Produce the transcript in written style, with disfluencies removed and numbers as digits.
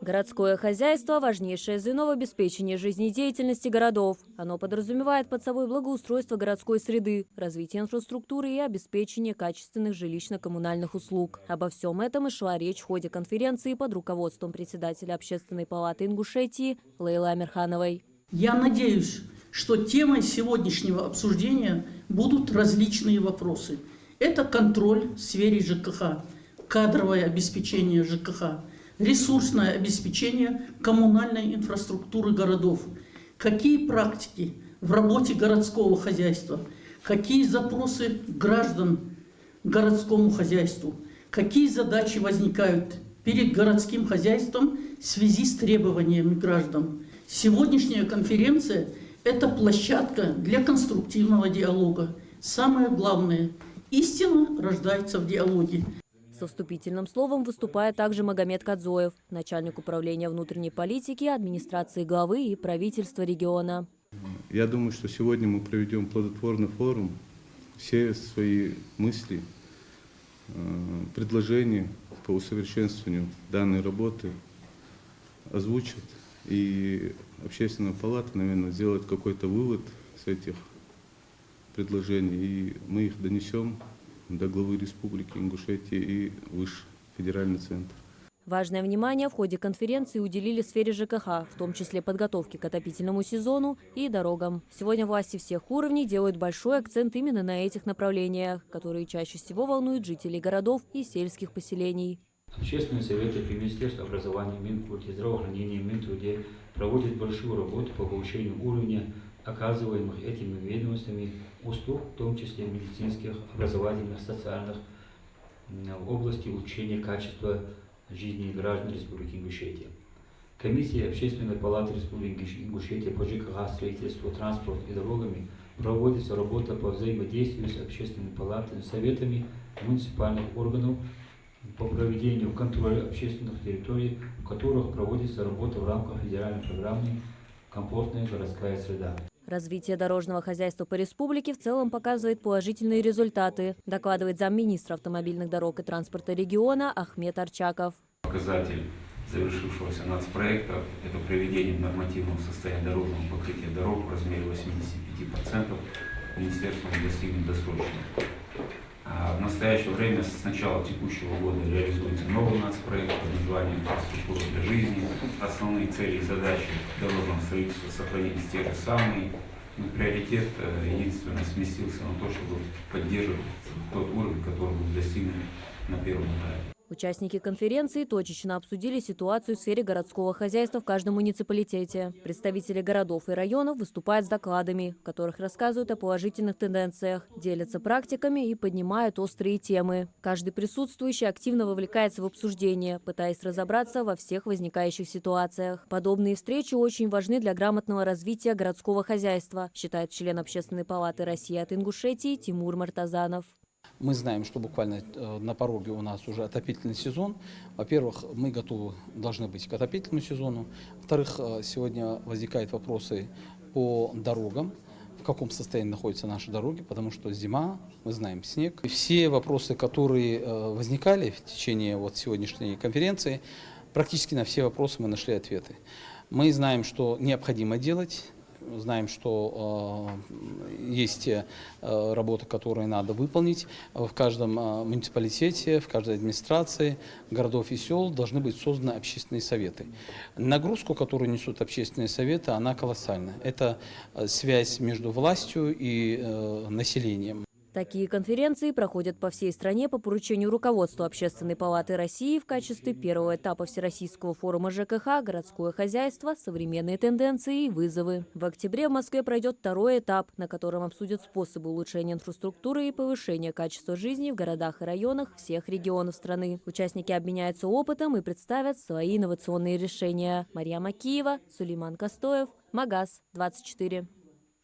Городское хозяйство – важнейшее звено в обеспечении жизнедеятельности городов. Оно подразумевает под собой благоустройство городской среды, развитие инфраструктуры и обеспечение качественных жилищно-коммунальных услуг. Обо всем этом и шла речь в ходе конференции под руководством председателя Общественной палаты Ингушетии Лейлы Амирхановой. Я надеюсь, что темой сегодняшнего обсуждения будут различные вопросы. Это контроль в сфере ЖКХ, кадровое обеспечение ЖКХ, ресурсное обеспечение коммунальной инфраструктуры городов. Какие практики в работе городского хозяйства, какие запросы граждан к городскому хозяйству, какие задачи возникают перед городским хозяйством в связи с требованиями граждан. Сегодняшняя конференция – это площадка для конструктивного диалога. Самое главное – истина рождается в диалоге. Со вступительным словом выступает также Магомед Кадзоев, начальник управления внутренней политики, администрации главы и правительства региона. Я думаю, что сегодня мы проведем плодотворный форум. Все свои мысли, предложения по усовершенствованию данной работы озвучат. И Общественная палата, наверное, сделает какой-то вывод с этих предложений. И мы их донесем до главы Республики Ингушетия и выше, федеральный центр. Важное внимание в ходе конференции уделили сфере ЖКХ, в том числе подготовке к отопительному сезону и дорогам. Сегодня власти всех уровней делают большой акцент именно на этих направлениях, которые чаще всего волнуют жителей городов и сельских поселений. Общественные советы при Министерстве образования, Минкульте, здравоохранения, Минтруде проводят большую работу по повышению уровня оказываемых этими ведомствами услуг, в том числе медицинских, образовательных, социальных, в области улучшения качества жизни граждан Республики Ингушетия. Комиссия Общественной палаты Республики Ингушетия по ЖКХ, строительству, транспорту и дорогами проводится работа по взаимодействию с Общественной палатой, советами муниципальных органов по проведению контроля общественных территорий, в которых проводится работа в рамках федеральной программы «Комфортная городская среда». Развитие дорожного хозяйства по республике в целом показывает положительные результаты, докладывает замминистра автомобильных дорог и транспорта региона Ахмед Арчаков. Показатель завершившегося нацпроекта – это приведение в нормативном состоянии дорожного покрытия дорог в размере 85%. Министерством достигнут досрочно. В настоящее время с начала текущего года реализуется новый нацпроект под названием «Инфраструктура для жизни». Основные цели и задачи дорожного строительства сохранились те же самые, но приоритет единственно сместился на то, чтобы поддерживать тот уровень, который был достигнут на первом этапе. Участники конференции точечно обсудили ситуацию в сфере городского хозяйства в каждом муниципалитете. Представители городов и районов выступают с докладами, в которых рассказывают о положительных тенденциях, делятся практиками и поднимают острые темы. Каждый присутствующий активно вовлекается в обсуждение, пытаясь разобраться во всех возникающих ситуациях. Подобные встречи очень важны для грамотного развития городского хозяйства, считает член Общественной палаты России от Ингушетии Тимур Мартазанов. Мы знаем, что буквально на пороге у нас уже отопительный сезон. Во-первых, мы должны быть к отопительному сезону. Во-вторых, сегодня возникают вопросы по дорогам, в каком состоянии находятся наши дороги, потому что зима, мы знаем, снег. И все вопросы, которые возникали в течение сегодняшней конференции, практически на все вопросы мы нашли ответы. Мы знаем, что необходимо делать. Знаем, что есть работы, которые надо выполнить. В каждом муниципалитете, в каждой администрации городов и сел должны быть созданы общественные советы. Нагрузку, которую несут общественные советы, она колоссальна. Это связь между властью и населением. Такие конференции проходят по всей стране по поручению руководства Общественной палаты России в качестве первого этапа Всероссийского форума ЖКХ «Городское хозяйство. Современные тенденции и вызовы». В октябре в Москве пройдет второй этап, на котором обсудят способы улучшения инфраструктуры и повышения качества жизни в городах и районах всех регионов страны. Участники обменяются опытом и представят свои инновационные решения. Мария Макиева, Сулейман Костоев, Магаз 24.